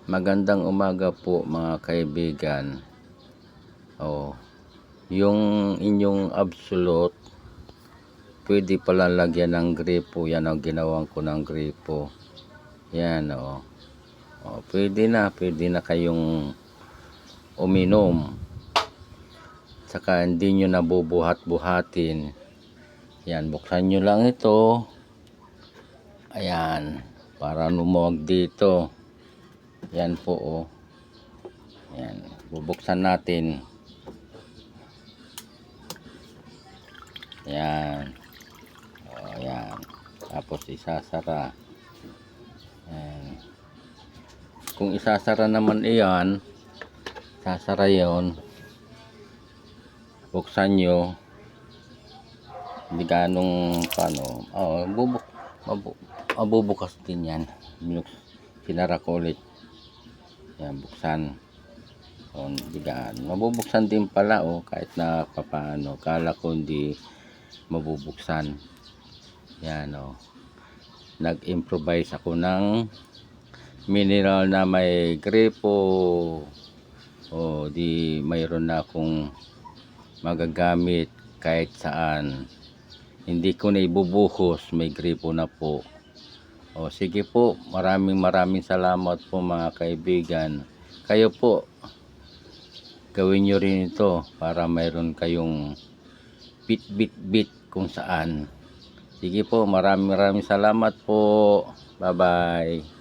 Magandang umaga po mga kaibigan. Yung inyong absolute, pwede pala lagyan ng gripo. Yan ang ginawan ko ng gripo. Yan pwede na kayong uminom. Saka hindi nyo nabubuhat-buhatin. Yan, buksan nyo lang ito. Ayan, para lumuwag dito. Yan po Yan, bubuksan natin. Yan. Yan. Tapos isasara. Yan. Kung isasara naman iyan, sasara yon. Buksan nyo. Hindi ganong paano. Mabubukas din yan. Sinara ko ulit. Yan, buksan. Bigaan. Mabubuksan din pala kahit na papaano. Kala ko hindi mabubuksan. Yan nag-improvise ako ng mineral na may gripo. Di mayroon na akong magagamit kahit saan. Hindi ko na ibubuhos, may gripo na po. Sige po, maraming salamat po mga kaibigan. Kayo po, gawin nyo rin ito para mayroon kayong bit kung saan. Sige po, maraming salamat po. Bye bye.